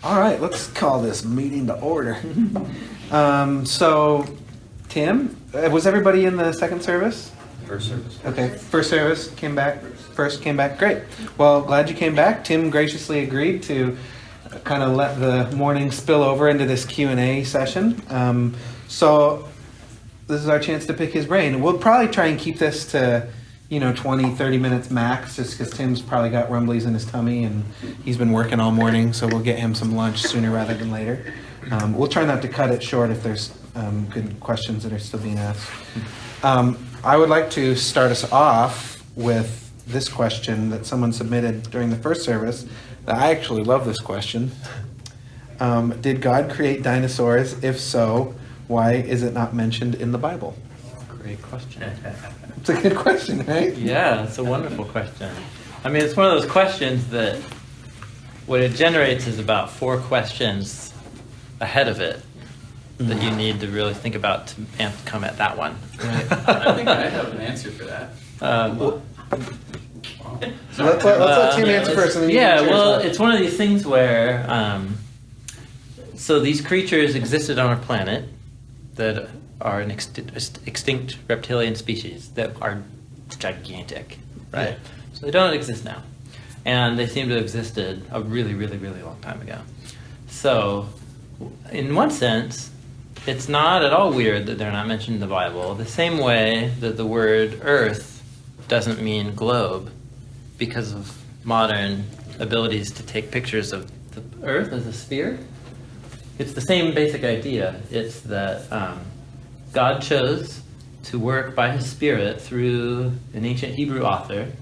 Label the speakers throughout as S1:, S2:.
S1: All right, let's call this meeting to order. So, Tim, was everybody in the second service?
S2: First service.
S1: Okay, first service came back. First came back. Great. Well, glad you came back. Tim graciously agreed to kind of let the morning spill over into this Q&A session. So this is our chance to pick his brain. We'll probably try and keep this to 20, 30 minutes max, just because Tim's probably got rumblies in his tummy and he's been working all morning, so we'll get him some lunch sooner rather than later. We'll try not to cut it short if there's good questions that are still being asked. I would like to start us off with this question that someone submitted during the first service. I actually love this question. Did God create dinosaurs? If so, why is it not mentioned in the Bible?
S3: Great question.
S1: It's a good question, right?
S3: Yeah, it's a wonderful question. I mean, it's one of those questions that what it generates is about 4 questions ahead of it that you need to really think about to come at that one.
S2: Right. I think I have an answer for that.
S1: So let's let Tim answer first. And then
S3: it's one of these things where so these creatures existed on our planet that are an extinct reptilian species that are gigantic, right? Yeah. So they don't exist now. And they seem to have existed a really, really, really long time ago. So in one sense, it's not at all weird that they're not mentioned in the Bible, the same way that the word earth doesn't mean globe because of modern abilities to take pictures of the earth as a sphere. It's the same basic idea. It's that God chose to work by his Spirit through an ancient Hebrew author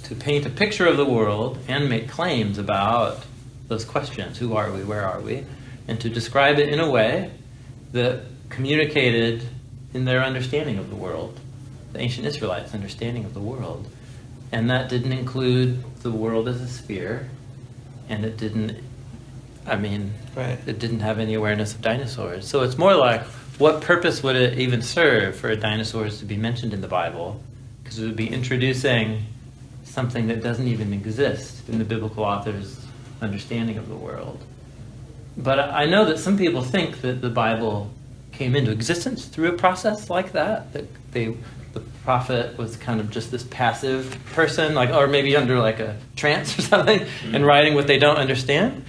S3: to paint a picture of the world and make claims about those questions. Who are we? Where are we? And to describe it in a way that communicated in their understanding of the world, the ancient Israelites' understanding of the world. And that didn't include the world as a sphere, and it didn't have any awareness of dinosaurs. So it's more like, what purpose would it even serve for dinosaurs to be mentioned in the Bible? Because it would be introducing something that doesn't even exist in the biblical author's understanding of the world. But I know that some people think that the Bible came into existence through a process like that the prophet was kind of just this passive person, or maybe under like a trance or something, and writing what they don't understand.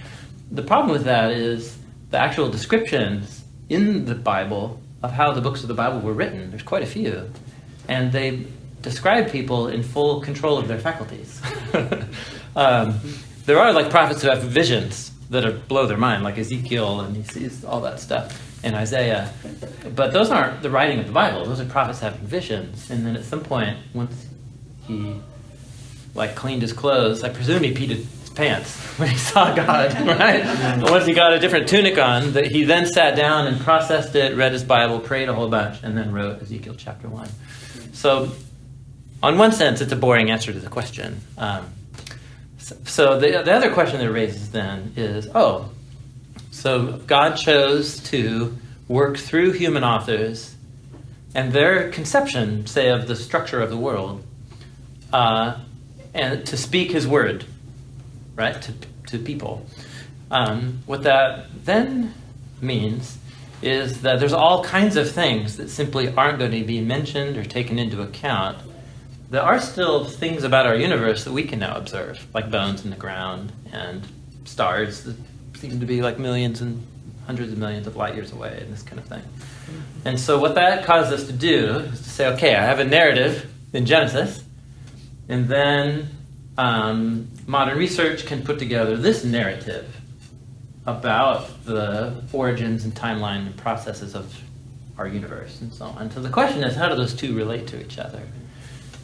S3: The problem with that is the actual descriptions in the Bible of how the books of the Bible were written. There's quite a few. And they describe people in full control of their faculties. There are prophets who have visions that blow their mind, like Ezekiel, and he sees all that stuff, and Isaiah. But those aren't the writing of the Bible. Those are prophets having visions. And then at some point, once he cleaned his clothes, I presume he peed his pants when he saw God, right? And once he got a different tunic on, that he then sat down and processed it, read his Bible, prayed a whole bunch, and then wrote Ezekiel chapter 1. So, on one sense, it's a boring answer to the question. So the other question that it raises then is, so God chose to work through human authors and their conception, say, of the structure of the world, and to speak his word, right, to people. What that then means is that there's all kinds of things that simply aren't going to be mentioned or taken into account. There are still things about our universe that we can now observe, like bones in the ground and stars that seem to be millions and hundreds of millions of light years away and this kind of thing. And so what that caused us to do is to say, okay, I have a narrative in Genesis, and then modern research can put together this narrative about the origins and timeline and processes of our universe and so on. So the question is, how do those two relate to each other?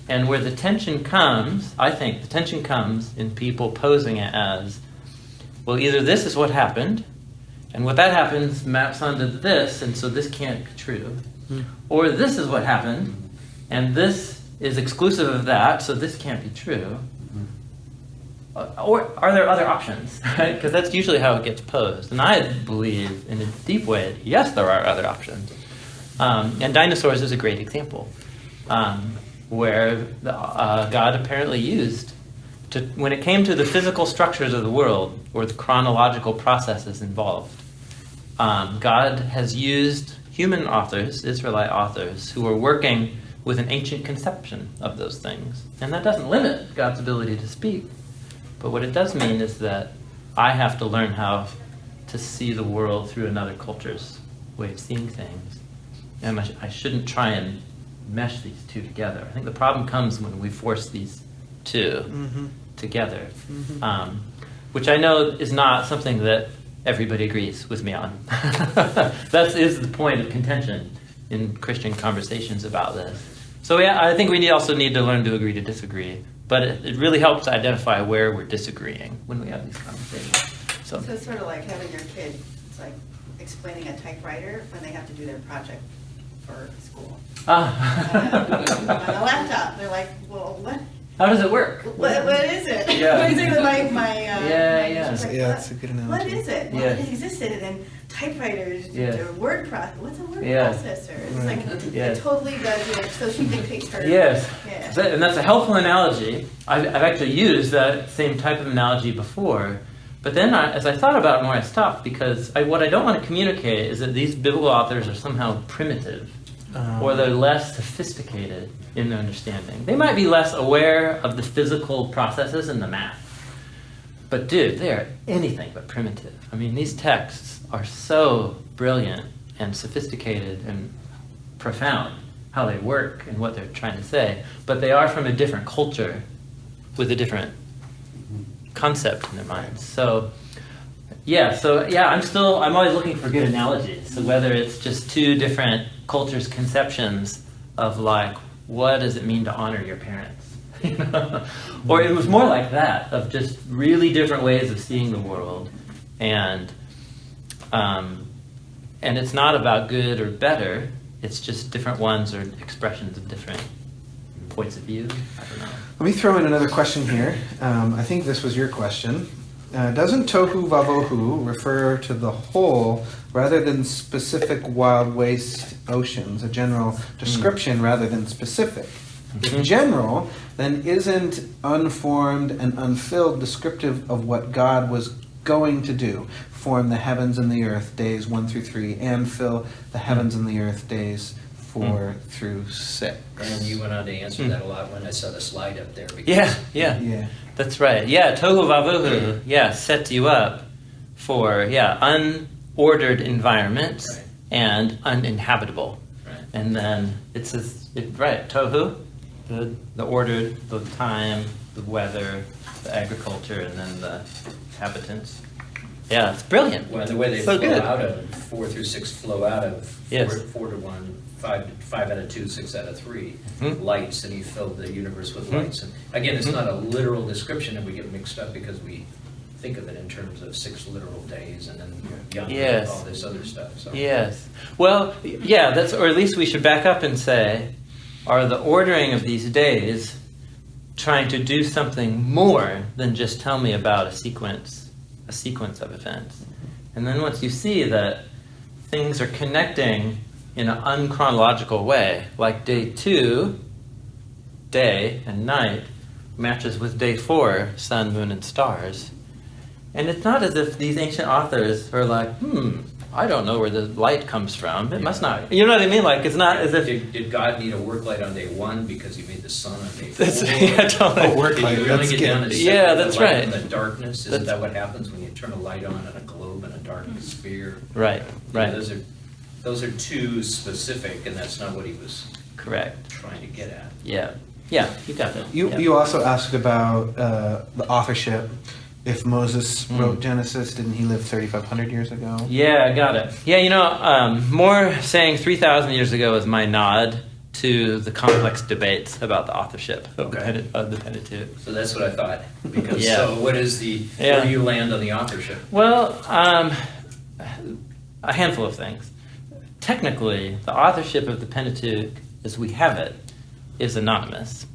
S3: And where the tension comes, I think the tension comes in people posing it as, well, either this is what happened, and what that happens maps onto this, and so this can't be true. Or this is what happened, and this is exclusive of that, so this can't be true. Or are there other options, right? Because that's usually how it gets posed. And I believe, in a deep way, yes, there are other options. And Dinosaurs is a great example, where God apparently used when it came to the physical structures of the world or the chronological processes involved, God has used human authors, Israelite authors, who are working with an ancient conception of those things. And that doesn't limit God's ability to speak. But what it does mean is that I have to learn how to see the world through another culture's way of seeing things. And I shouldn't try and mesh these two together. I think the problem comes when we force these two together, which I know is not something that everybody agrees with me on. That is the point of contention in Christian conversations about this. So yeah, I think we also need to learn to agree to disagree. But it really helps to identify where we're disagreeing when we have these conversations.
S4: So it's sort of like having your kid, it's like explaining a typewriter when they have to do their project for school. On a laptop, they're like, well, what?
S3: How does it work?
S4: What is it?
S3: Yeah.
S4: What is it?
S1: That's a good analogy.
S4: What is it? Well, it existed, and then typewriters, word processor. What's a word processor? It's like it totally does it. So she dictates her.
S3: Yes.
S4: Yeah.
S3: And that's a helpful analogy. I've actually used that same type of analogy before. But then as I thought about it more, I stopped because what I don't want to communicate is that these biblical authors are somehow primitive or they're less sophisticated in their understanding. They might be less aware of the physical processes and the math. But dude, they're anything but primitive. I mean, these texts are so brilliant and sophisticated and profound, how they work and what they're trying to say. But they are from a different culture with a different concept in their minds. So I'm always looking for good analogies. So whether it's just two different cultures' conceptions of like, what does it mean to honor your parents? You know? Or it was more like that, of just really different ways of seeing the world. And it's not about good or better, it's just different ones or expressions of different points of view. I don't know.
S1: Let me throw in another question here. I think this was your question. Doesn't tohu vavohu refer to the whole rather than specific wild waste oceans, a general description rather than specific? If general, then isn't unformed and unfilled descriptive of what God was going to do? Form the heavens and the earth, days 1 through 3, and fill the heavens and the earth, days 4 through 6.
S5: And you went on to answer that a lot when I saw the slide up there. Because
S3: Yeah. That's right. Yeah, tohu vavohu, sets you up for, unordered environments and uninhabitable.
S5: Right.
S3: And then it says, tohu, the ordered, the time, the weather, the agriculture, and then the inhabitants. Yeah, it's brilliant.
S5: Well, the way they
S3: so
S5: flow
S3: good.
S5: out of 4 through 6 flow out of 4 to 1, 5 out of 2, 6 out of 3 lights, and you fill the universe with lights. And again, it's not a literal description, and we get mixed up because we think of it in terms of 6 literal days, and then young and all this other stuff. So.
S3: Yes. Well, that's, or at least we should back up and say, are the ordering of these days trying to do something more than just tell me about a sequence of events? And then once you see that things are connecting in an unchronological way, like day 2, day and night, matches with day 4, sun, moon, and stars. And it's not as if these ancient authors are like, I don't know where the light comes from. It must not. You know what I mean? Like, it's not as if...
S5: Did God need a work light on day 1 because he made the sun on day 4?
S3: Totally.
S1: Work light.
S5: Did you really get down to
S3: that's
S5: the light
S3: right.
S5: in the darkness? Isn't that what happens when you turn a light on in a globe in a dark sphere?
S3: Right.
S5: Those are too specific, and that's not what he was
S3: Correct.
S5: trying to get at.
S3: Yeah, you got it.
S1: You also asked about the authorship. If Moses wrote Genesis, didn't he live 3,500 years ago?
S3: Yeah, I got it. Yeah, more saying 3,000 years ago is my nod to the complex debates about the authorship of the Pentateuch.
S5: So that's what I thought. Because so what is where do you land on the authorship?
S3: Well, a handful of things. Technically, the authorship of the Pentateuch, as we have it, is anonymous,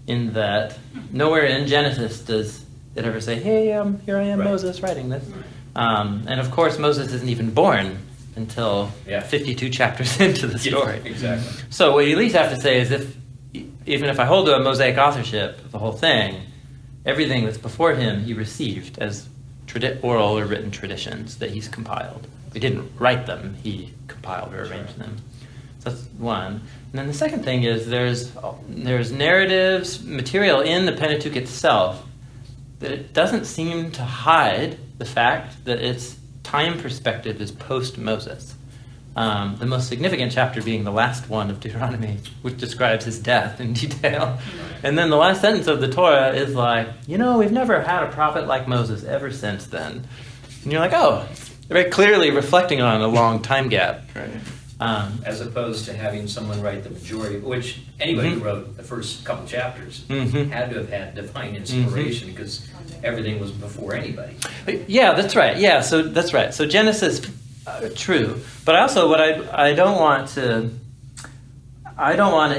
S3: in that nowhere in Genesis does it ever say, hey, here I am, Moses, writing this. And of course, Moses isn't even born until 52 chapters into the story.
S5: Exactly.
S3: So what you at least have to say is, even if I hold to a Mosaic authorship of the whole thing, everything that's before him he received as oral or written traditions that he's compiled. He didn't write them, he compiled or arranged them. So that's one. And then the second thing is there's narratives, material in the Pentateuch itself that it doesn't seem to hide the fact that its time perspective is post-Moses. The most significant chapter being the last one of Deuteronomy, which describes his death in detail. And then the last sentence of the Torah is like, we've never had a prophet like Moses ever since then. And you're like, oh, very clearly reflecting on a long time gap.
S1: Right.
S5: As opposed to having someone write the majority, which anybody who wrote the first couple chapters had to have had divine inspiration because everything was before anybody.
S3: Yeah, that's right. Yeah, so that's right. So Genesis, true. But also what I don't want to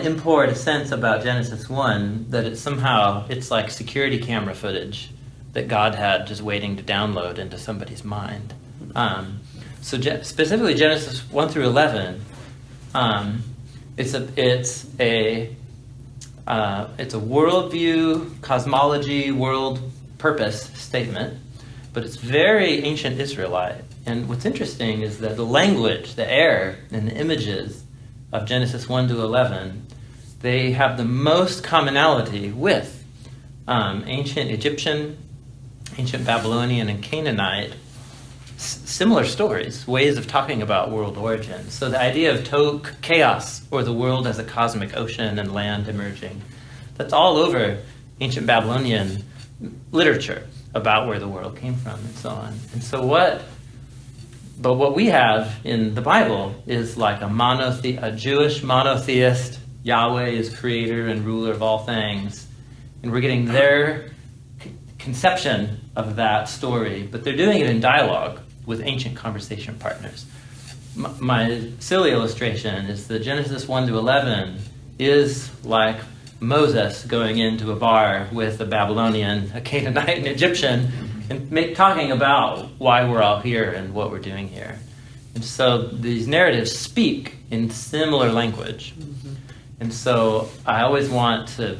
S3: import a sense about Genesis 1 that it's like security camera footage that God had just waiting to download into somebody's mind. Specifically Genesis 1 through 11, it's a worldview, cosmology, world purpose statement, but it's very ancient Israelite. And what's interesting is that the language, the air, and the images of Genesis 1 to 11, they have the most commonality with ancient Egyptian, ancient Babylonian, and Canaanite similar stories, ways of talking about world origins. So the idea of chaos, or the world as a cosmic ocean and land emerging, that's all over ancient Babylonian literature about where the world came from and so on. And so what we have in the Bible is like a Jewish monotheist, Yahweh is creator and ruler of all things, and we're getting their conception of that story, but they're doing it in dialogue with ancient conversation partners. My silly illustration is that Genesis 1 to 11 is like Moses going into a bar with a Babylonian, a Canaanite, and Egyptian, and talking about why we're all here and what we're doing here. And so these narratives speak in similar language. And so I always want to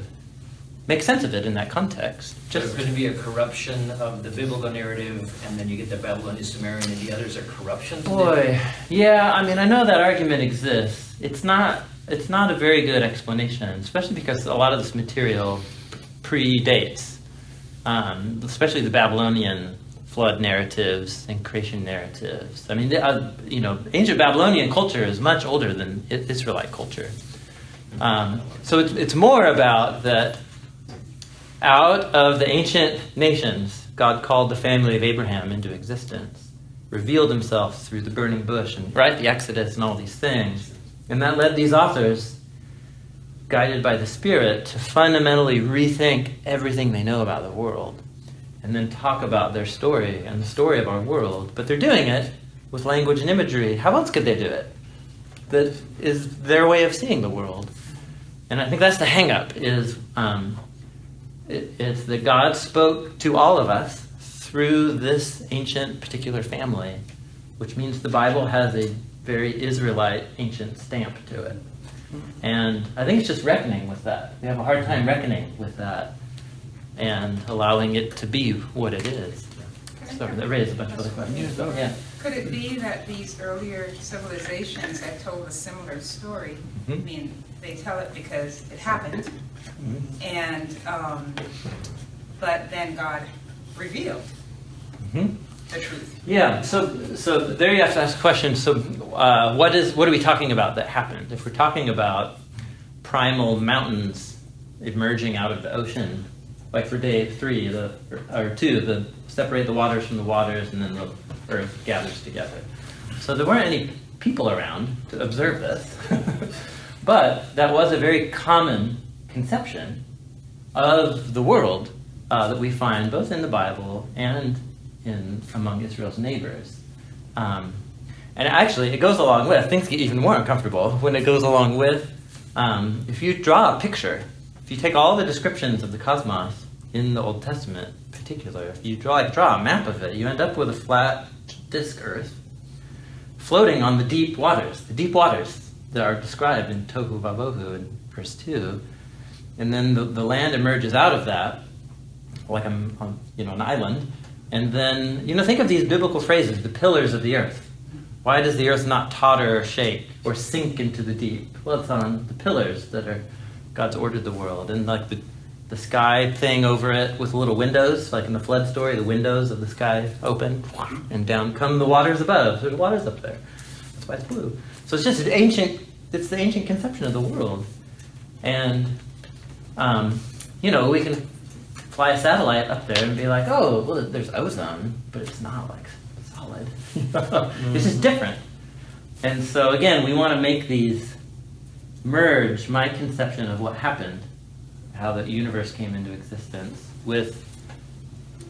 S3: make sense of it in that context.
S5: There's going to be a corruption of the biblical narrative, and then you get the Babylonian, Sumerian, and the others are corruptions.
S3: Boy, yeah, I know that argument exists. It's not a very good explanation, especially because a lot of this material predates, especially the Babylonian flood narratives and creation narratives. Ancient Babylonian culture is much older than Israelite culture. So it's more about that out of the ancient nations, God called the family of Abraham into existence, revealed himself through the burning bush, and the Exodus and all these things. And that led these authors, guided by the Spirit, to fundamentally rethink everything they know about the world, and then talk about their story and the story of our world. But they're doing it with language and imagery. How else could they do it? That is their way of seeing the world. And I think that's the hang-up, it's that God spoke to all of us through this ancient particular family, which means the Bible has a very Israelite ancient stamp to it. And I think it's just reckoning with that. We have a hard time reckoning with that and allowing it to be what it is. So that raises a bunch of other questions. Yeah.
S6: Could it be that these earlier civilizations had told a similar story? I mean, they tell it because it happened, and but then God revealed the truth.
S3: Yeah. So there you have to ask a question. So what are we talking about that happened? If we're talking about primal mountains emerging out of the ocean, like for day 3 or 2, separate the waters from the waters, and then the earth gathers together. So there weren't any people around to observe this, but that was a very common conception of the world that we find both in the Bible and among Israel's neighbors. And actually, it goes along with, things get even more uncomfortable when it goes along with, if you draw a picture, if you take all the descriptions of the cosmos in the Old Testament in particular, if you draw a map of it, you end up with a flat disk Earth floating on the deep waters that are described in Tohu Vabohu in verse 2. And then the land emerges out of that, like I'm on, an island. And then, think of these biblical phrases, the pillars of the earth. Why does the earth not totter or shake or sink into the deep? Well, it's on the pillars that are God's ordered the world. And like the sky thing over it with little windows, like in the flood story, the windows of the sky open, and down come the waters above. There's waters up there. That's why it's blue. So it's just the ancient conception of the world. And, we can fly a satellite up there and be like, oh, well, there's ozone, but it's not like solid. It's just different. And so again, we want to make these merge my conception of what happened, how the universe came into existence, with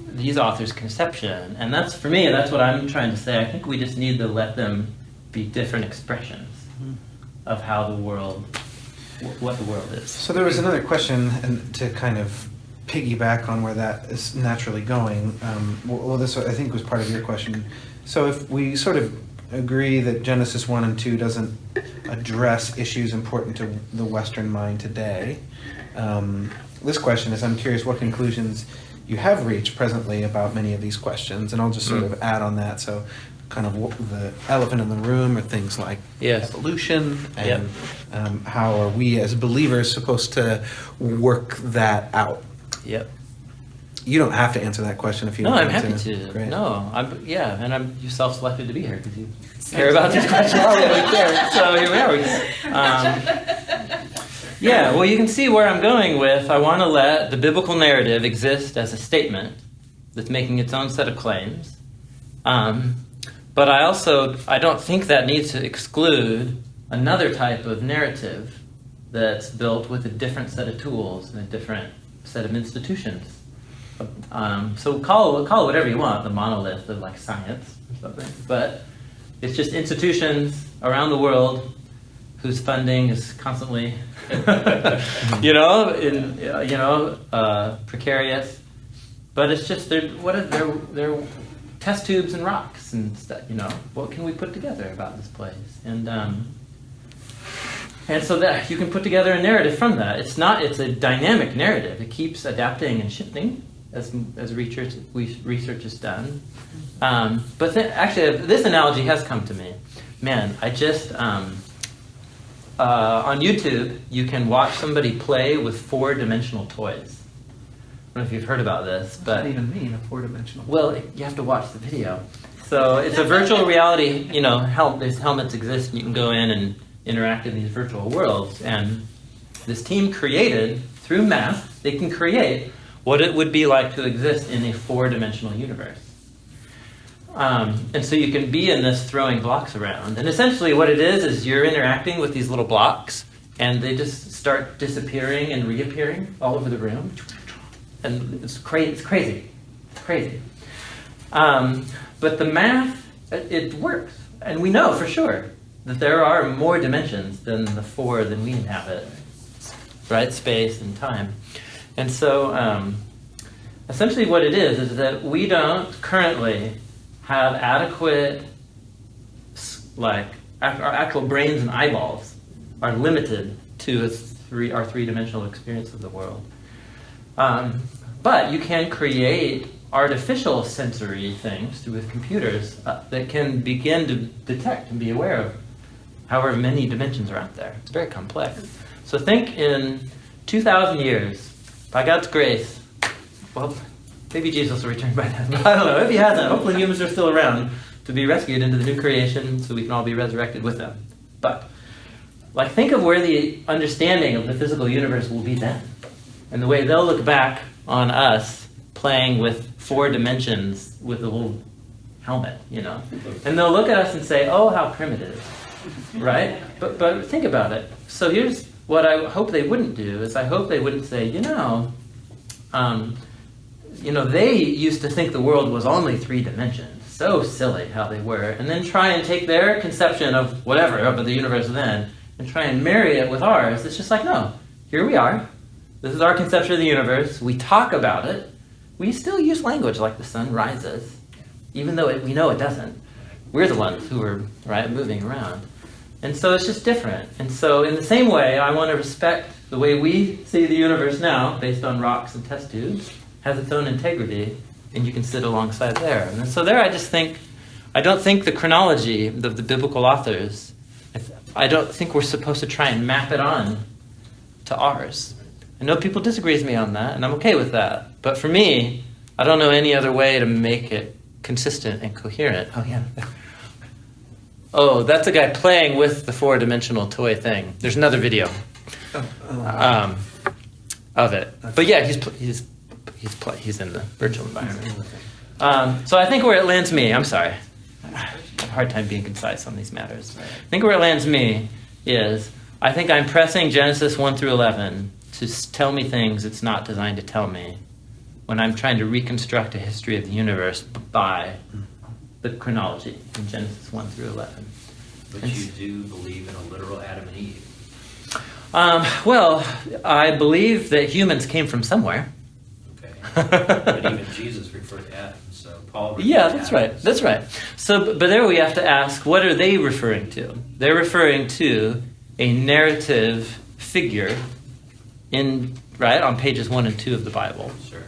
S3: these authors' conception. And that's, for me, that's what I'm trying to say. I think we just need to let them be different expressions of how the world, what the world is.
S1: So there was another question, and to kind of piggyback on where that is naturally going. This I think was part of your question. So if we sort of agree that Genesis 1 and 2 doesn't address issues important to the Western mind today, this question is, I'm curious what conclusions you have reached presently about many of these questions, and I'll just sort of add on that. So kind of the elephant in the room are things like evolution, and how are we as believers supposed to work that out?
S3: Yep.
S1: You don't have to answer that question if you don't
S3: No, I'm
S1: want
S3: happy to.
S1: Great.
S3: No, you self-selected to be here because you care about these questions. We care. So here we are. Well, you can see where I'm going with, I want to let the biblical narrative exist as a statement that's making its own set of claims. But I don't think that needs to exclude another type of narrative that's built with a different set of tools and a different set of institutions. So call it whatever you want, the monolith of like science or something. But it's just institutions around the world whose funding is constantly, precarious. But it's just they're test tubes and rocks and stuff. What can we put together about this place? And so that you can put together a narrative from that. It's a dynamic narrative. It keeps adapting and shifting as research is done. But actually, this analogy has come to me. Man, I just, on YouTube, you can watch somebody play with 4-dimensional toys. I don't know if you've heard about this, but...
S1: What does that even mean, a 4-dimensional?
S3: Well, you have to watch the video. So it's a virtual reality, these helmets exist, and you can go in and interact in these virtual worlds. And this team created, through math, they can create what it would be like to exist in a 4-dimensional universe. And so you can be in this throwing blocks around. And essentially what it is you're interacting with these little blocks, and they just start disappearing and reappearing all over the room. And it's crazy. But the math, it works. And we know for sure that there are more dimensions than the 4 that we inhabit, right? Space and time. And so essentially what it is that we don't currently have adequate, our actual brains and eyeballs are limited to our 3-dimensional experience of the world. But you can create artificial sensory things with computers that can begin to detect and be aware of however many dimensions are out there. It's very complex. So think in 2,000 years, by God's grace, well, maybe Jesus will return by then. I don't know. If he hasn't, hopefully humans are still around to be rescued into the new creation so we can all be resurrected with them. But think of where the understanding of the physical universe will be then. And the way they'll look back on us playing with 4 dimensions with a little helmet, And they'll look at us and say, oh, how primitive, right? But think about it. So here's what I hope they wouldn't do, is I hope they wouldn't say, they used to think the world was only 3 dimensions. So silly how they were. And then try and take their conception of whatever, of the universe then, and try and marry it with ours. It's just like, no, here we are. This is our conception of the universe. We talk about it. We still use language like the sun rises, even though we know it doesn't. We're the ones who are moving around. And so it's just different. And so in the same way, I want to respect the way we see the universe now, based on rocks and test tubes, has its own integrity, and you can sit alongside there. And so there I don't think the chronology of the biblical authors, I don't think we're supposed to try and map it on to ours. I know people disagree with me on that, and I'm okay with that. But for me, I don't know any other way to make it consistent and coherent. Oh, yeah. Oh, that's a guy playing with the 4-dimensional toy thing. There's another video of it. But yeah, he's in the virtual environment. So I think where it lands me, I'm sorry. I have a hard time being concise on these matters. I think where it lands me is, I think I'm pressing Genesis 1 through 11 to tell me things it's not designed to tell me when I'm trying to reconstruct a history of the universe by the chronology in Genesis 1 through 11.
S5: But you do believe in a literal Adam and Eve.
S3: Well, I believe that humans came from somewhere.
S5: Okay. But even Jesus referred to Adam, so Paul referred to
S3: That's
S5: Adam.
S3: right. That's right. So, but there we have to ask, what are they referring to? They're referring to a narrative figure on pages 1 and 2 of the Bible.
S5: Sure.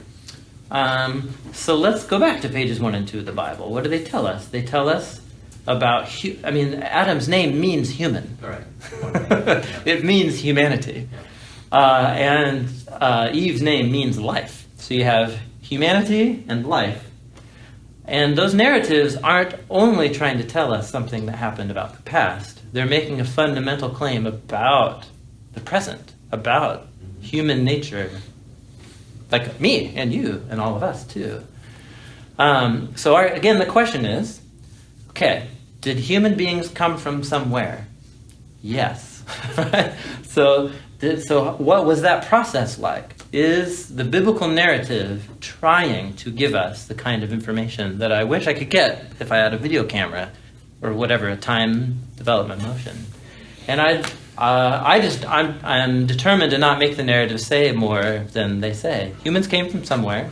S3: So let's go back to pages 1 and 2 of the Bible. What do they tell us? They tell us about, Adam's name means human.
S5: All right.
S3: It means humanity. And Eve's name means life. So you have humanity and life. And those narratives aren't only trying to tell us something that happened about the past. They're making a fundamental claim about the present, about human nature, like me and you and all of us too. Again, the question is, okay, did human beings come from somewhere? Yes. So what was that process like? Is the biblical narrative trying to give us the kind of information that I wish I could get if I had a video camera or whatever, a time development motion? And I'm determined to not make the narrative say more than they say. Humans came from somewhere,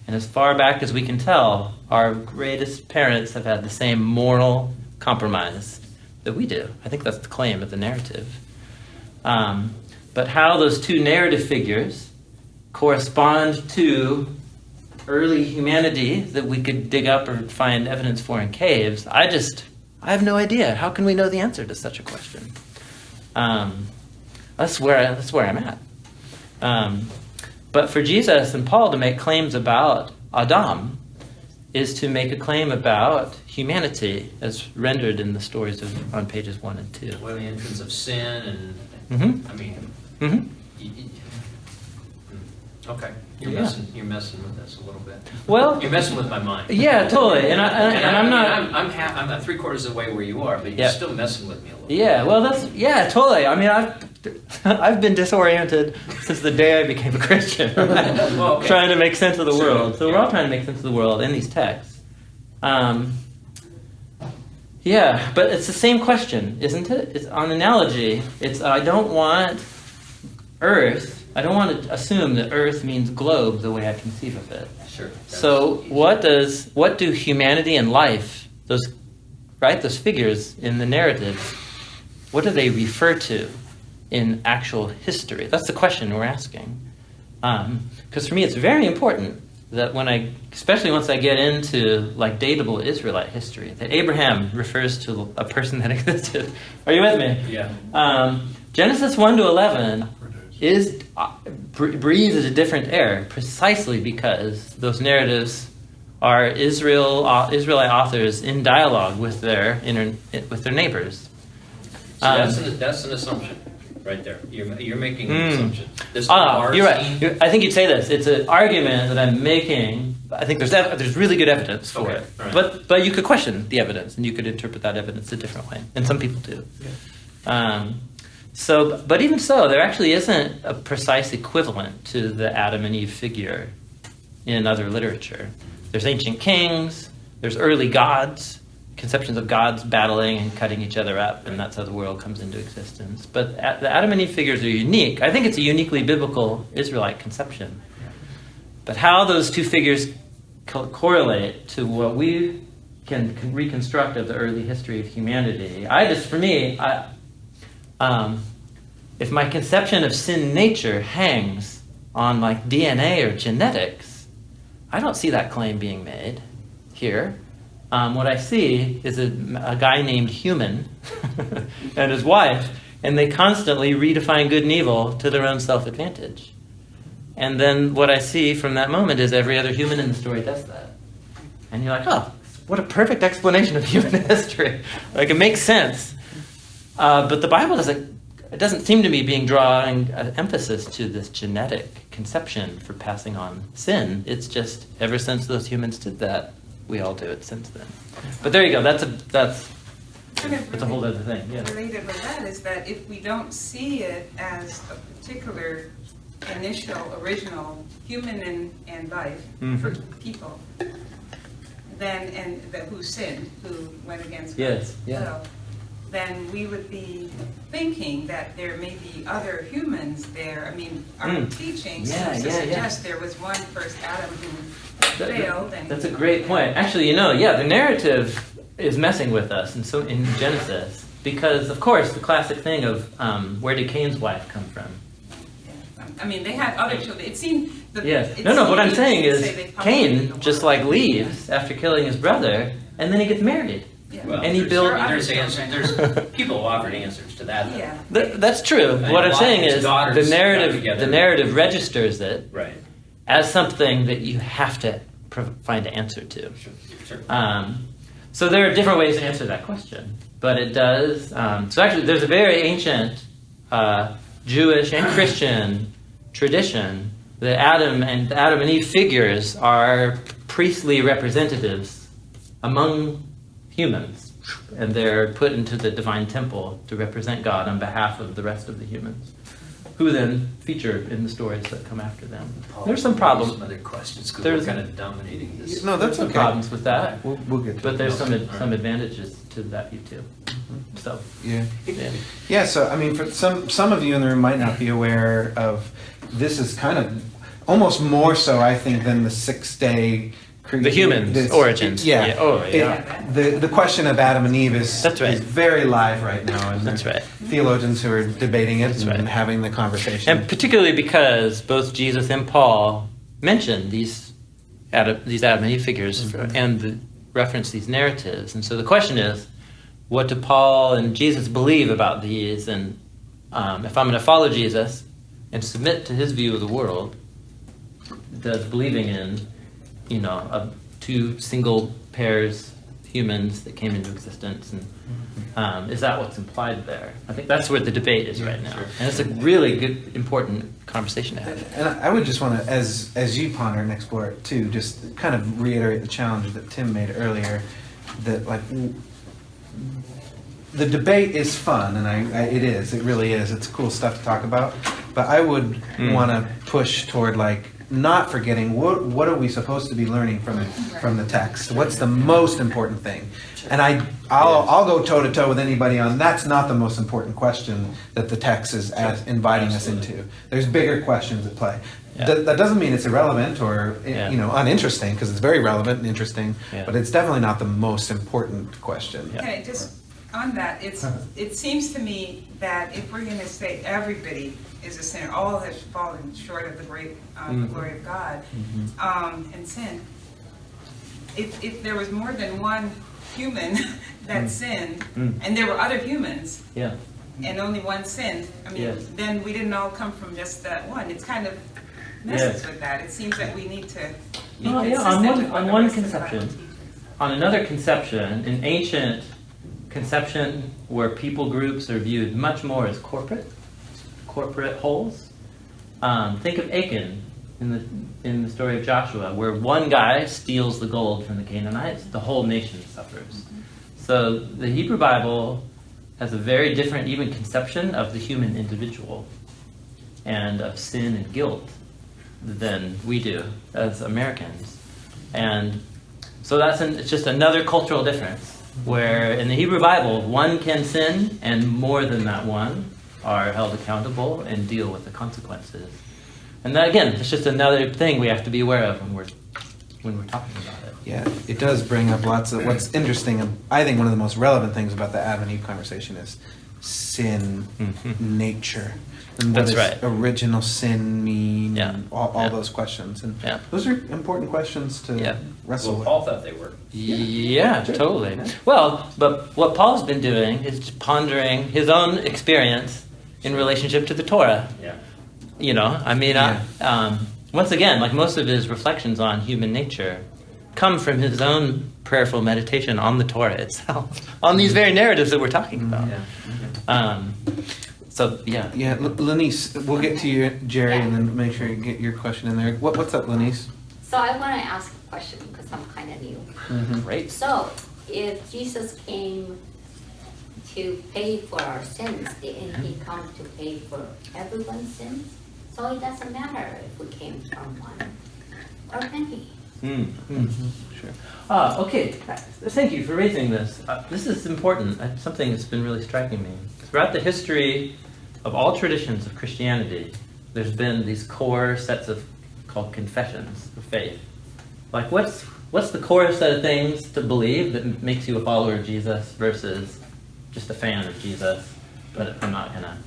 S3: and as far back as we can tell, our greatest parents have had the same moral compromise that we do. I think that's the claim of the narrative. But how those two narrative figures correspond to early humanity that we could dig up or find evidence for in caves, I have no idea. How can we know the answer to such a question? That's where I'm at. But for Jesus and Paul to make claims about Adam is to make a claim about humanity as rendered in the stories on pages 1 and 2.
S5: Well, the entrance of sin and, okay. You're messing with this a little bit.
S3: Well,
S5: you're messing with my mind.
S3: Yeah, totally. And I'm not.
S5: I'm 3/4 of the way where you are, but you're still messing with me a little bit.
S3: Yeah. Well, totally. I've been disoriented since the day I became a Christian, trying to make sense of the world. So we're all trying to make sense of the world in these texts. But it's the same question, isn't it? It's on analogy. I don't want Earth. I don't want to assume that Earth means globe the way I conceive of it.
S5: Sure.
S3: So what do humanity and life, those figures in the narratives, what do they refer to in actual history? That's the question we're asking. Because for me, it's very important that especially once I get into dateable Israelite history, that Abraham refers to a person that existed. Are you with me?
S5: Yeah.
S3: Genesis 1 to 11 breathes a different air precisely because those narratives are Israelite authors in dialogue with their neighbors.
S5: So that's an assumption right there. You're making an assumption.
S3: You're right. I think you'd say this. It's an argument that I'm making. I think there's really good evidence for it. Right. But you could question the evidence and you could interpret that evidence a different way, and some people do. Yeah. But even so, there actually isn't a precise equivalent to the Adam and Eve figure in other literature. There's ancient kings, there's early gods, conceptions of gods battling and cutting each other up, and that's how the world comes into existence. But the Adam and Eve figures are unique. I think it's a uniquely biblical Israelite conception. But how those two figures correlate to what we can reconstruct of the early history of humanity, if my conception of sin nature hangs on DNA or genetics, I don't see that claim being made here. What I see is a guy named Human and his wife, and they constantly redefine good and evil to their own self-advantage. And then what I see from that moment is every other human in the story does that. And you're like, oh, what a perfect explanation of human history. Like, it makes sense. But the Bible doesn't seem to me being drawing emphasis to this genetic conception for passing on sin. It's just ever since those humans did that, we all do it since then. But there you go. That's a whole other thing. Yeah.
S6: Related with that is that if we don't see it as a particular original human and life for people, then who sinned, who went against God.
S3: Yes. Yeah.
S6: So, then we would be thinking that there may be other humans there. I mean, our teaching seems to suggest there was one first Adam who failed.
S3: That's a great point. Actually, the narrative is messing with us in Genesis because, of course, the classic thing of where did Cain's wife come from?
S6: I mean, they had other children. It seemed...
S3: What I'm saying is Cain just leaves after killing his brother, and then he gets married.
S6: Yeah.
S5: Well,
S3: And he built-
S5: there's people who offered answers to that.
S6: Yeah.
S3: That's true.
S5: And
S3: What I'm saying
S5: his
S3: is
S5: daughters
S3: the
S5: got together.
S3: narrative registers it
S5: Right.
S3: as something that you have to find an answer to.
S5: Sure.
S3: So there are different ways to answer that question, but it does. So actually, there's a very ancient Jewish and Christian tradition that Adam and Eve figures are priestly representatives among humans, and they're put into the divine temple to represent God on behalf of the rest of the humans, who then feature in the stories that come after them. There's some problems.
S5: Some other questions because
S3: There's-
S5: we're kind of dominating this.
S1: No, that's
S3: Some
S1: okay.
S3: problems with that,
S1: We'll get to
S3: but
S1: it.
S3: there's some
S5: Right.
S3: advantages to that view too. So
S1: Yeah.
S3: yeah.
S1: Yeah, so I mean, for some of you in the room might not be aware of, this is kind of almost more so, I think, than the 6-day
S3: The human's origins.
S1: Yeah.
S3: Yeah. Oh,
S1: It-
S3: yeah.
S1: the question of Adam and Eve is,
S3: That's right.
S1: is very live right now, and
S3: That's
S1: there are
S3: right.
S1: theologians who are debating it and
S3: right.
S1: having the conversation.
S3: And particularly because both Jesus and Paul mention these Adam and Eve figures and reference these narratives. And so the question is, what do Paul and Jesus believe about these? And if I'm going to follow Jesus and submit to his view of the world, does believing in, two single pairs humans that came into existence, and is that what's implied there? I think that's where the debate is right now,
S5: Sure.
S3: and it's a really good, important conversation to have.
S1: And I would just want to, as you ponder and explore it too, just kind of reiterate the challenge that Tim made earlier, that the debate is fun, and it really is. It's cool stuff to talk about. But I would want to push toward not forgetting what are we supposed to be learning from the text. What's the most important thing? And I'll go toe to toe with anybody on that's not the most important question that the text is inviting us into. There's bigger questions at play.
S3: Yeah.
S1: That doesn't mean it's irrelevant or
S3: Yeah.
S1: uninteresting, because it's very relevant and interesting.
S3: Yeah.
S1: But it's definitely not the most important question.
S3: Yeah.
S6: Okay, just on that, it seems to me that if we're going to say everybody is a sinner, all has fallen short of the great the glory of God, and sin. If there was more than one human that sinned, and there were other humans,
S3: Yeah.
S6: and only one sinned,
S3: Yes.
S6: then we didn't all come from just that one. It's kind of messes with that. It seems that we need to be consistent with what
S3: on
S6: the
S3: one
S6: rest of the Bible
S3: conception,
S6: teaches.
S3: on another conception, an ancient conception where people groups are viewed much more as corporate wholes. Think of Achan in the story of Joshua, where one guy steals the gold from the Canaanites, the whole nation suffers. So the Hebrew Bible has a very different even conception of the human individual and of sin and guilt than we do as Americans. And so it's just another cultural difference, where in the Hebrew Bible, one can sin, and more than that one are held accountable and deal with the consequences. And that, again, it's just another thing we have to be aware of when we're talking about it.
S1: Yeah, it does bring up lots of what's interesting. And I think one of the most relevant things about the Adam and Eve conversation is sin,
S3: Mm-hmm.
S1: nature, and what
S3: That's
S1: does
S3: right.
S1: original sin mean,
S3: Yeah.
S1: and all
S3: Yeah.
S1: those questions. And
S3: Yeah.
S1: those are important questions to
S3: Yeah.
S1: wrestle
S5: Well,
S1: with.
S5: Paul thought they were.
S3: Yeah,
S1: Sure.
S3: totally.
S1: Yeah.
S3: Well, but what Paul's been doing is just pondering his own experience in relationship to the Torah.
S5: Yeah.
S3: You know, I mean,
S1: Yeah.
S3: once again, like most of his reflections on human nature come from his own prayerful meditation on the Torah itself, on these very narratives that we're talking about.
S5: Yeah.
S3: So, yeah.
S1: Yeah, Lenice, we'll get to you, Jerry, and then make sure you get your question in there. What's up, Lenice?
S7: So I want to ask a question because I'm kind of new.
S3: Great.
S7: So if Jesus came to pay for our sins, didn't he come to pay for everyone's sins? So it doesn't matter if we came from one or many.
S3: Sure. Okay, thank you for raising this. This is important. Something that's been really striking me. Throughout the history of all traditions of Christianity, there's been these core sets of called confessions of faith. Like, what's the core set of things to believe that makes you a follower of Jesus versus just a fan of Jesus, but I'm not gonna.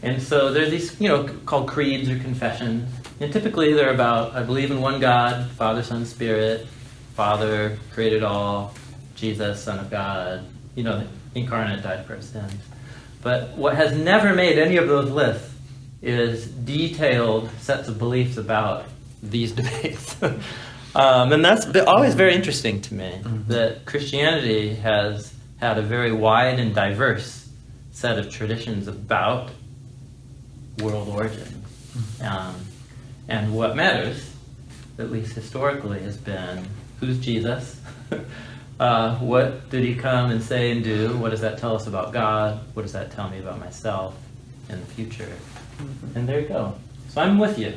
S3: And so there's these, called creeds or confessions. And typically they're about, I believe in one God, Father, Son, Spirit, Father created all, Jesus, Son of God, incarnate, died for our sins. But what has never made any of those lists is detailed sets of beliefs about these debates. And that's always very interesting to me, that Christianity has had a very wide and diverse set of traditions about world origin. And what matters, at least historically, has been who's Jesus? What did he come and say and do? What does that tell us about God? What does that tell me about myself in the future? And there you go. So I'm with you.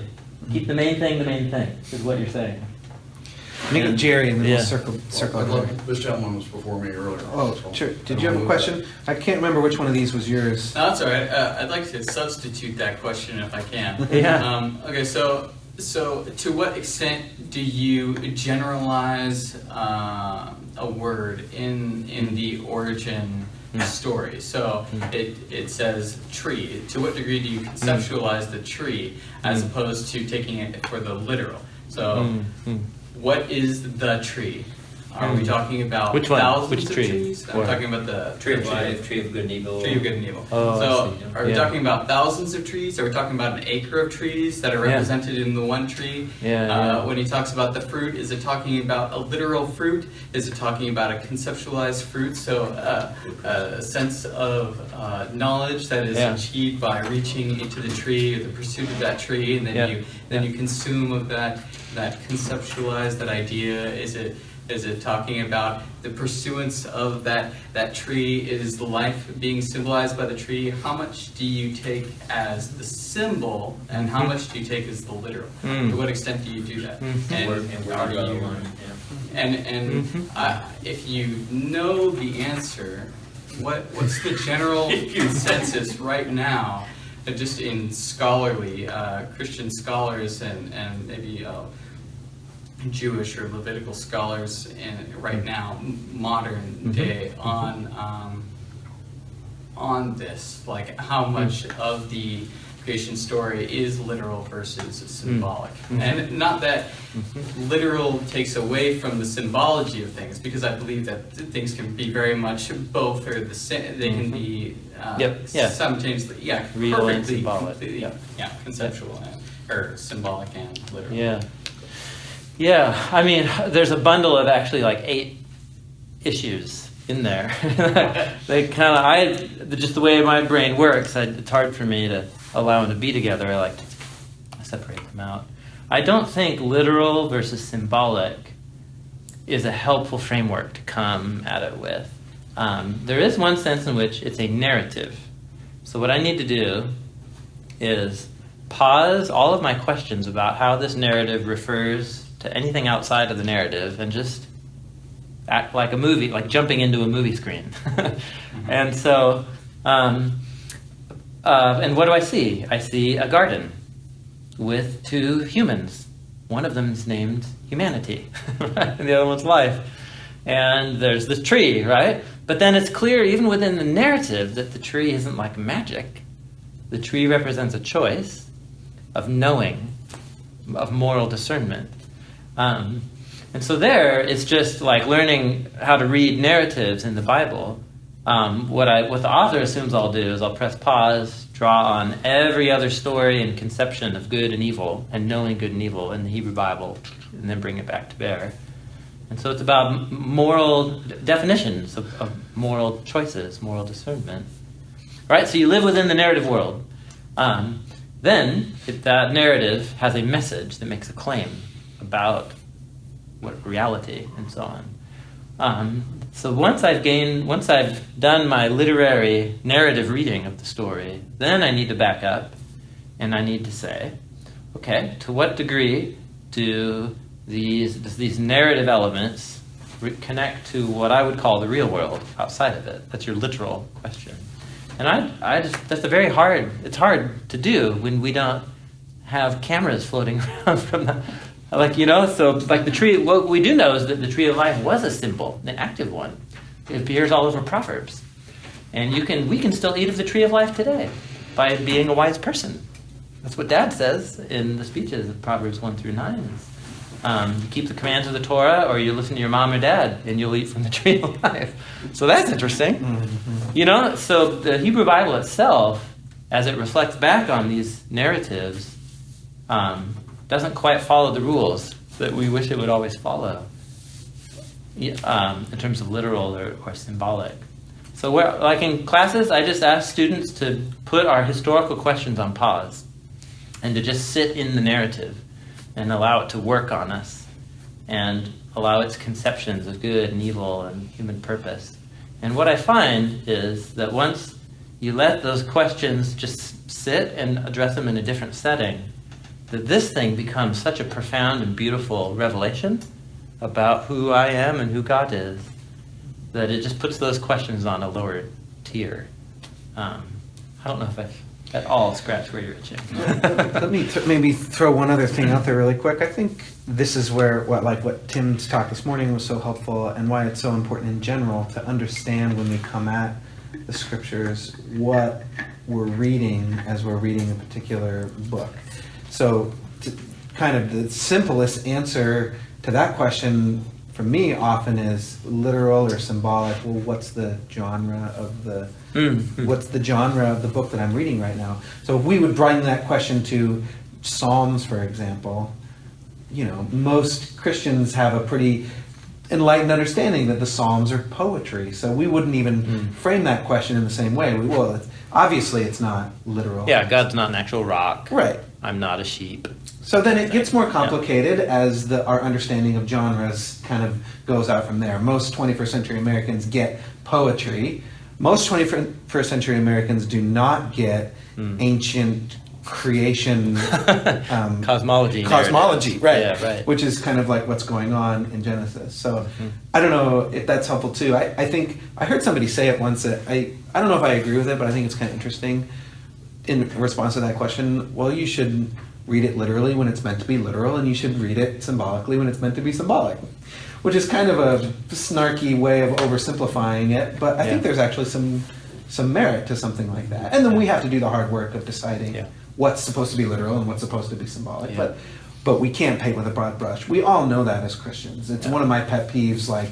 S3: Keep the main thing, is what you're saying.
S1: Maybe Jerry, and then
S3: Yeah.
S1: we'll circle
S8: I'd
S1: over.
S8: love, this gentleman was before me earlier.
S1: Oh,
S8: so
S1: sure.
S8: I
S1: Did
S8: don't
S1: you have
S8: know
S1: a
S8: that.
S1: question? I can't remember which one of these was yours.
S2: No, that's all right. I'd like to substitute that question if I can.
S3: Yeah.
S2: Okay, so to what extent do you generalize a word in the origin story? So it says tree. To what degree do you conceptualize the tree as opposed to taking it for the literal? So what is the tree? Are we talking about
S3: Which one?
S2: thousands
S3: Which
S2: of
S3: tree?
S2: trees? I'm
S3: Or-
S2: talking about the
S5: Tree of life, tree of good and evil.
S2: Tree of good and evil.
S3: Oh, I
S2: So,
S3: see.
S2: are we
S3: Yeah.
S2: talking about thousands of trees? Are we talking about an acre of trees that are
S3: Yeah.
S2: represented in the one tree?
S3: Yeah.
S2: When he talks about the fruit, is it talking about a literal fruit? Is it talking about a conceptualized fruit? So, a sense of knowledge that is
S3: Yeah.
S2: achieved by reaching into the tree or the pursuit of that tree, and then
S3: Yeah.
S2: you consume of that conceptualized, that idea. Is it talking about the pursuance of that tree? Is the life being symbolized by the tree? How much do you take as the symbol, and how much do you take as the literal? To what extent do you do that?
S5: And where do you draw the line? Yeah.
S2: And if you know the answer, what's the general consensus right now, just in scholarly Christian scholars and maybe Jewish or Levitical scholars right now, modern day, on this, like how much of the creation story is literal versus symbolic? And not that literal takes away from the symbology of things, because I believe that things can be very much both, or the same. They can be
S3: Yeah.
S2: simultaneously,
S3: Real and
S2: perfectly,
S3: symbolic.
S2: completely, conceptual or symbolic and literal.
S3: Yeah. Yeah, I mean, there's a bundle of actually like 8 issues in there. They just the way my brain works, it's hard for me to allow them to be together. I like to separate them out. I don't think literal versus symbolic is a helpful framework to come at it with. There is one sense in which it's a narrative. So what I need to do is pause all of my questions about how this narrative refers to anything outside of the narrative and just act like a movie, like jumping into a movie screen. And so, and what do I see? I see a garden with 2 humans. One of them's named humanity, and the other one's life. And there's this tree, right? But then it's clear, even within the narrative, that the tree isn't like magic. The tree represents a choice of knowing, of moral discernment. And so there, it's just like learning how to read narratives in the Bible. What the author assumes I'll do is I'll press pause, draw on every other story and conception of good and evil, and knowing good and evil in the Hebrew Bible, and then bring it back to bear. And so it's about moral definitions of moral choices, moral discernment. All right, so you live within the narrative world. Then that narrative has a message that makes a claim about what reality and so on. So once I've done my literary narrative reading of the story, then I need to back up and I need to say, okay, to what degree do these narrative elements connect to what I would call the real world outside of it? That's your literal question. And it's hard to do when we don't have cameras floating around from the, so like the tree, what we do know is that the tree of life was a symbol, an active one. It appears all over Proverbs. And we can still eat of the tree of life today by being a wise person. That's what Dad says in the speeches of Proverbs 1 through 9. You keep the commands of the Torah, or you listen to your mom or dad, and you'll eat from the tree of life. So that's interesting. Mm-hmm. So the Hebrew Bible itself, as it reflects back on these narratives, doesn't quite follow the rules that we wish it would always follow, in terms of literal or symbolic. So like in classes, I just ask students to put our historical questions on pause and to just sit in the narrative and allow it to work on us and allow its conceptions of good and evil and human purpose. And what I find is that once you let those questions just sit and address them in a different setting, that this thing becomes such a profound and beautiful revelation about who I am and who God is, that it just puts those questions on a lower tier. I don't know if I've at all scratched where you're itching.
S1: Let me maybe throw one other thing out there really quick. I think this is where what Tim's talk this morning was so helpful, and why it's so important in general to understand when we come at the scriptures what we're reading as we're reading a particular book. So kind of the simplest answer to that question for me often is literal or symbolic. Well, what's the genre of the book that I'm reading right now? So if we would bring that question to Psalms, for example, most Christians have a pretty enlightened understanding that the Psalms are poetry. So we wouldn't even frame that question in the same way. Obviously it's not literal.
S3: Yeah, God's not an actual rock.
S1: Right.
S3: I'm not a sheep.
S1: So then it gets more complicated as our understanding of genres kind of goes out from there. Most 21st century Americans get poetry. Most 21st century Americans do not get ancient creation
S3: cosmology,
S1: right?
S3: Yeah, right.
S1: Which is kind of like what's going on in Genesis. So I don't know if that's helpful too. I think I heard somebody say it once that I don't know if I agree with it, but I think it's kind of interesting in response to that question. Well, you should read it literally when it's meant to be literal, and you should read it symbolically when it's meant to be symbolic, which is kind of a snarky way of oversimplifying it, but I think there's actually some merit to something like that. And then we have to do the hard work of deciding what's supposed to be literal and what's supposed to be symbolic.
S3: Yeah.
S1: But we can't paint with a broad brush. We all know that as Christians. It's one of my pet peeves, like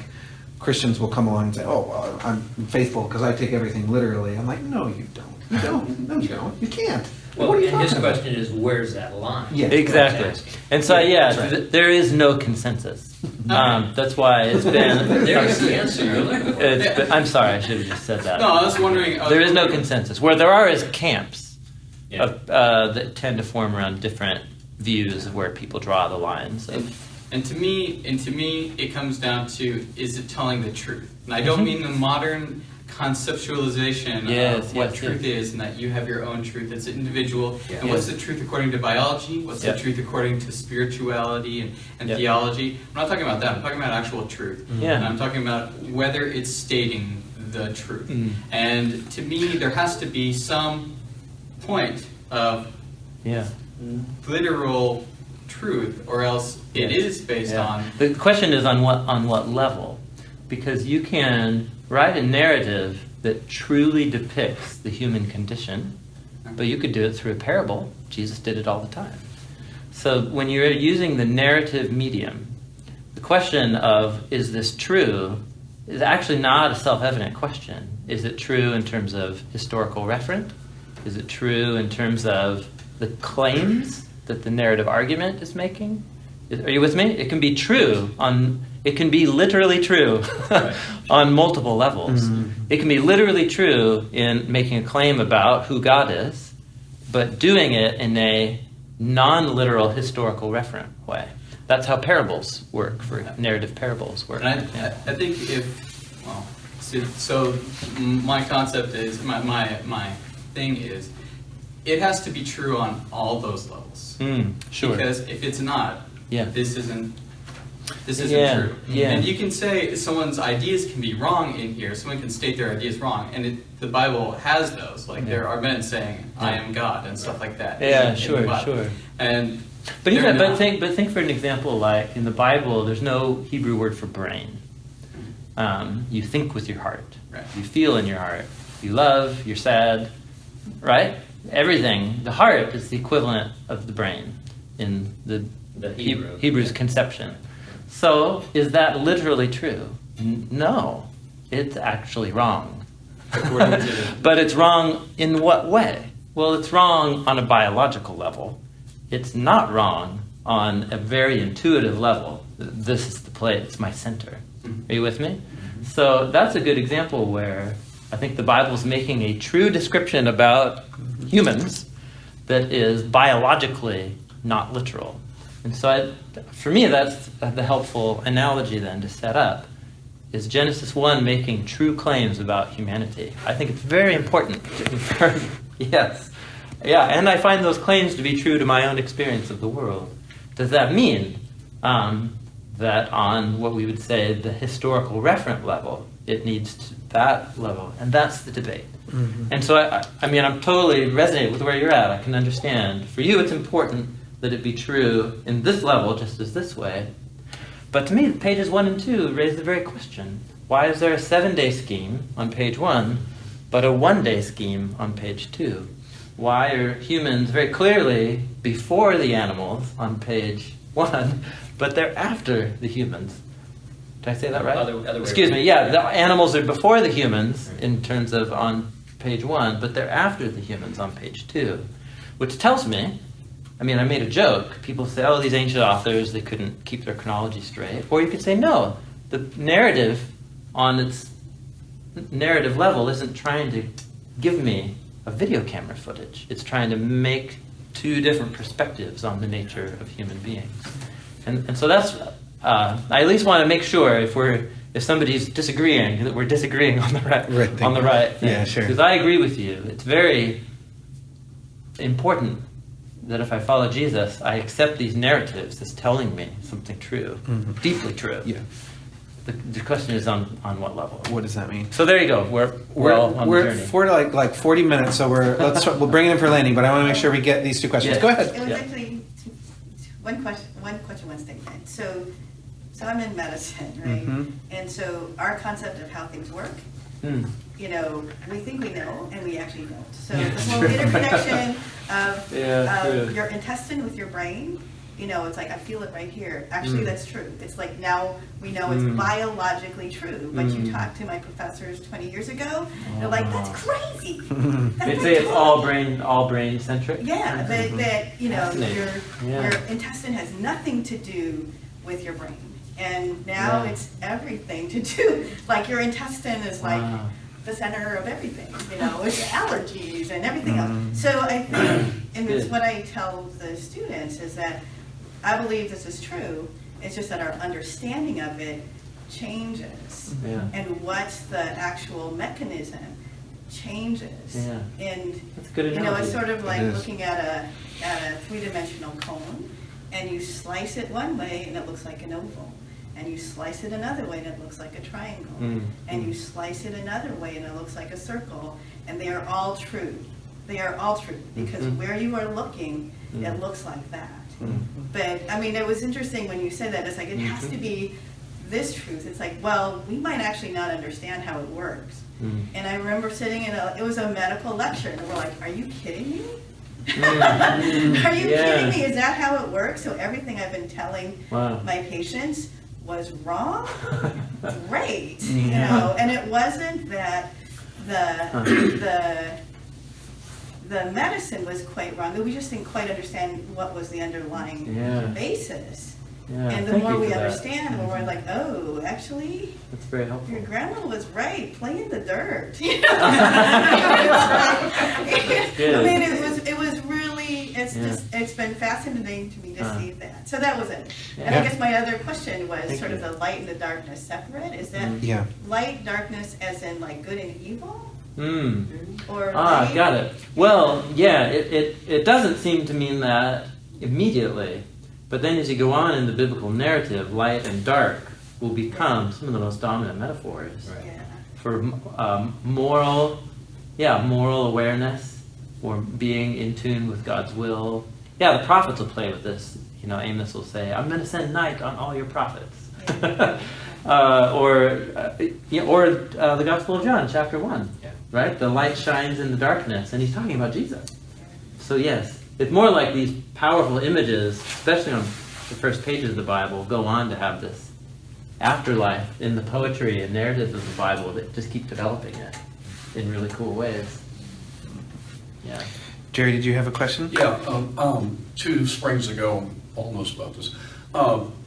S1: Christians will come along and say, oh, well, I'm faithful because I take everything literally. I'm like, no, you don't. You don't. No, you don't. You can't.
S5: Well,
S1: what are you
S5: and his
S1: talking about?
S5: question is, where's that line?
S1: Yeah,
S3: exactly. And so, there is no consensus. That's why it's been...
S5: There's the answer you're looking for.
S3: I'm sorry, I should have just said that.
S2: No, I was wondering...
S3: There is no consensus. Where there are is camps that tend to form around different views of where people draw the lines.
S2: And to me, it comes down to, is it telling the truth? And I don't mean the modern conceptualization of what truth is, and that you have your own truth as an individual. And what's the truth according to biology? What's the truth according to spirituality and theology? I'm not talking about that. I'm talking about actual truth. And I'm talking about whether it's stating the truth. And to me, there has to be some point of literal truth, or else it is based on...
S3: The question is on what level, because you can write a narrative that truly depicts the human condition, but you could do it through a parable. Jesus did it all the time. So when you're using the narrative medium, the question of, is this true, is actually not a self-evident question. Is it true in terms of historical reference? Is it true in terms of the claims that the narrative argument is making? Are you with me? It can be true it can be literally true on multiple levels. It can be literally true in making a claim about who God is, but doing it in a non-literal historical referent way. That's how parables work, for narrative parables work.
S2: And I think so my concept is, my thing is, it has to be true on all those levels.
S3: Sure.
S2: Because if it's not, this isn't true.
S3: Yeah.
S2: And you can say someone's ideas can be wrong in here. Someone can state their ideas wrong, and the Bible has those. Like there are men saying, "I am God" and stuff like that.
S3: Yeah, sure.
S2: And
S3: but think for an example, like in the Bible, there's no Hebrew word for brain. You think with your heart.
S2: Right.
S3: You feel in your heart. You love. You're sad. Right. Everything. The heart is the equivalent of the brain in the Hebrew's conception. So, is that literally true? No, it's actually wrong. But it's wrong in what way? Well, it's wrong on a biological level. It's not wrong on a very intuitive level. This is the place, it's my center. Are you with me? So that's a good example where I think the Bible's making a true description about humans that is biologically not literal. And so for me, that's the helpful analogy then to set up, is Genesis 1 making true claims about humanity. I think it's very important to confirm, yes. Yeah, and I find those claims to be true to my own experience of the world. Does that mean that on what we would say the historical referent level, it needs to that level? And that's the debate. And so, I mean, I'm totally resonate with where you're at. I can understand. For you, it's important that it be true in this level just as this way. But to me, pages 1 and 2 raise the very question. Why is there a 7-day scheme on page 1, but a 1-day scheme on page 2? Why are humans very clearly before the animals on page 1, but they're after the humans? Did I say that right? Excuse me, yeah, the animals are before the humans in terms of on page 1, but they're after the humans on page 2, which tells me, I mean, I made a joke. People say, oh, these ancient authors, they couldn't keep their chronology straight. Or you could say, no, the narrative on its narrative level isn't trying to give me a video camera footage. It's trying to make two different perspectives on the nature of human beings. And so that's, I at least want to make sure if somebody's disagreeing, that we're disagreeing on the right thing.
S1: Yeah, sure.
S3: Because I agree with you. It's very important that if I follow Jesus, I accept these narratives as telling me something true, deeply true.
S1: Yeah.
S3: The question is on what level?
S1: What does that mean?
S3: So there you go. We're all on the journey.
S1: For like 40 minutes, so we'll bring it in for landing. But I want to make sure we get these two questions.
S3: Yeah.
S1: Go ahead.
S4: It was actually one question, one statement. So I'm in medicine, right? And so our concept of how things work, you know, we think we know, and we actually don't. So the whole interconnection of your intestine with your brain, you know, it's like, I feel it right here. Actually, that's true. It's like, now we know it's biologically true. But you talked to my professors 20 years ago, they're like, that's crazy.
S3: They say it's all brain centric.
S4: Yeah, that you know, your intestine has nothing to do with your brain. And now it's everything to do, like your intestine is like the center of everything, you know, it's allergies and everything else. So I think, and it's what I tell the students, is that I believe this is true, it's just that our understanding of it changes. And what's the actual mechanism changes. And,
S3: that's a good analogy.
S4: you know, it's sort of like looking at a three-dimensional cone, and you slice it one way and it looks like an oval. And you slice it another way and it looks like a triangle. And you slice it another way and it looks like a circle. And they are all true. They are all true. Because where you are looking, it looks like that. But, I mean, it was interesting when you said that. It's like, it has to be this truth, it's like, well, we might actually not understand how it works. And I remember sitting it was a medical lecture, and we're like, are you kidding me? Are you kidding me? Is that how it works? So everything I've been telling my patients was wrong? Great. You know, and it wasn't that the medicine was quite wrong, but we just didn't quite understand what was the underlying basis. And the more we understand, the more we're like, oh, actually,
S3: that's very helpful.
S4: Your grandma was right. Play in the dirt. I mean, it was really. It's been fascinating to me to see that. So that was it. And I guess my other question was sort of the light and the darkness separate. Is that light, darkness, as in like good and evil? Or
S3: got it. Well, yeah, it doesn't seem to mean that immediately. But then as you go on in the biblical narrative, light and dark will become some of the most dominant metaphors for moral awareness, or being in tune with God's will. Yeah, the prophets will play with this. You know, Amos will say, I'm going to send night on all your prophets. Or the Gospel of John, chapter 1, right? The light shines in the darkness, and he's talking about Jesus. So yes. It's more like these powerful images, especially on the first pages of the Bible, go on to have this afterlife in the poetry and narratives of the Bible that just keep developing it in really cool ways. Yeah.
S1: Jerry, did you have a question?
S8: Yeah. 2 springs ago, Paul knows about this.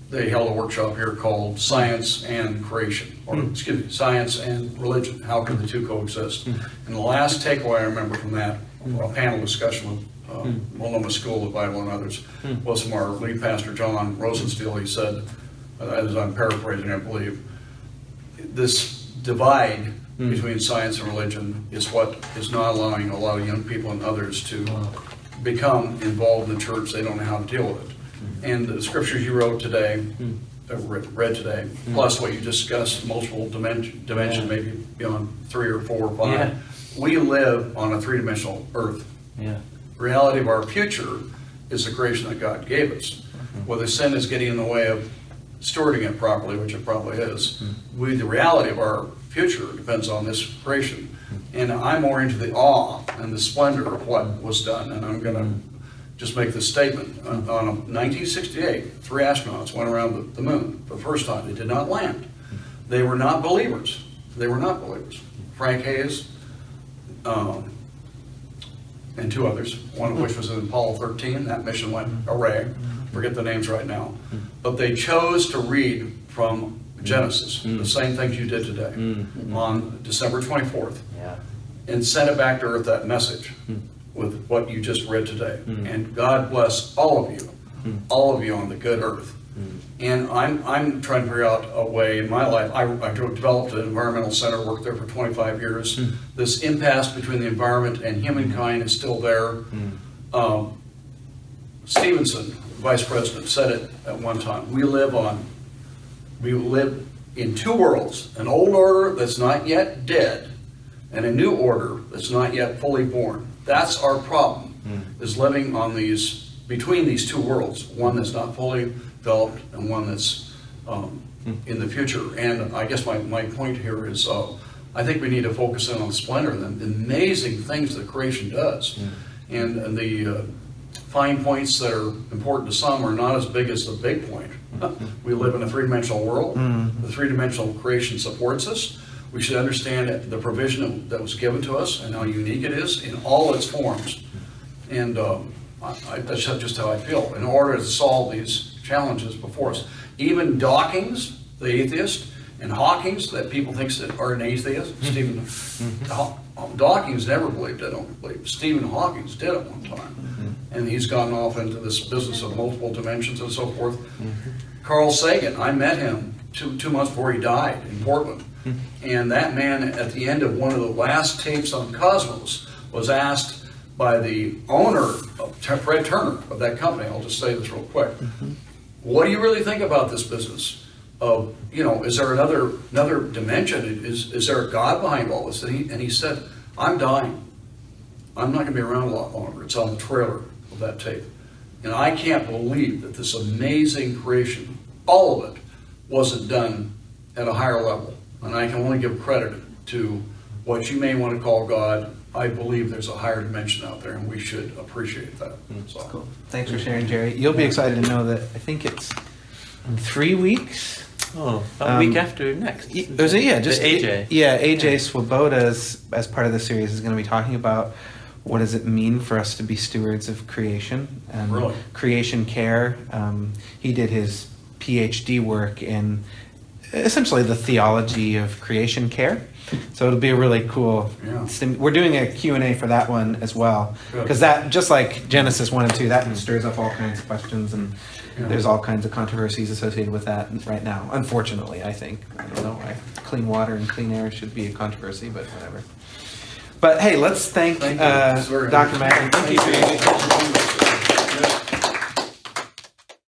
S8: They held a workshop here called Science and Creation, or excuse me, Science and Religion. How can the two coexist? And the last takeaway I remember from that, a panel discussion with Multnomah School of Bible and others, was from our lead pastor, John Rosenstiel. He said, as I'm paraphrasing, I believe, this divide between science and religion is what is not allowing a lot of young people and others to become involved in the church. They don't know how to deal with it. And the scriptures you wrote today, read today, plus what you discussed, multiple dimension, maybe beyond 3 or 4 or 5, we live on a 3-dimensional earth. Reality of our future is the creation that God gave us. Whether sin is getting in the way of stewarding it properly, which it probably is, the reality of our future depends on this creation. And I'm more into the awe and the splendor of what was done. And I'm going to just make this statement. On 1968, 3 astronauts went around the moon for the first time. They did not land. They were not believers. Frank Hayes, and 2 others, one of which was in Apollo 13. That mission went awry. Forget the names right now. But they chose to read from Genesis, the same things you did today, on December 24th, and sent it back to Earth, that message, with what you just read today. And God bless all of you on the good earth. And I'm trying to figure out a way in my life. I developed an environmental center, worked there for 25 years. This impasse between the environment and humankind is still there. Stevenson, vice president, said it at one time. We live in 2 worlds, an old order that's not yet dead, and a new order that's not yet fully born. That's our problem, is living on between these 2 worlds, one that's not fully developed and one that's in the future. And I guess my point here is I think we need to focus in on splendor and the amazing things that creation does. And the fine points that are important to some are not as big as the big point. We live in a 3-dimensional world. The 3-dimensional creation supports us. We should understand the provision that was given to us and how unique it is in all its forms. And that's just how I feel. In order to solve these challenges before us, even Dawkins, the atheist, and Hawkins, that people think are an atheist, Stephen Dawkins never believed, I don't believe. Stephen Hawking did at one time. And he's gone off into this business of multiple dimensions and so forth. Carl Sagan, I met him 2 months before he died in Portland. And that man, at the end of one of the last tapes on Cosmos, was asked by the owner, Fred Turner, of that company, I'll just say this real quick, what do you really think about this business? Is there another dimension? Is there a God behind all this? And he said, I'm dying. I'm not going to be around a lot longer. It's on the trailer of that tape. And I can't believe that this amazing creation, all of it, wasn't done at a higher level. And I can only give credit to what you may want to call God. I believe there's a higher dimension out there, and we should appreciate that. So.
S1: Cool. Thanks for sharing, Jerry. You'll be excited to know that I think it's in 3 weeks.
S3: Oh, a week after next.
S1: Was it? Yeah, just
S3: AJ.
S1: AJ Swoboda, as part of the series, is going to be talking about what does it mean for us to be stewards of creation and
S8: Really?
S1: creation care. He did his PhD work in essentially the theology of creation care. So it'll be a really cool.
S8: Yeah.
S1: We're doing a Q&A for that one as well,
S8: Good.
S1: because that, just like Genesis 1 and 2, that stirs up all kinds of questions, and there's all kinds of controversies associated with that right now. Unfortunately, I think. I don't know. Clean water and clean air should be a controversy, but whatever. But hey, let's thank
S8: Thank you. It's very
S1: Dr. Mackie. Thank you for your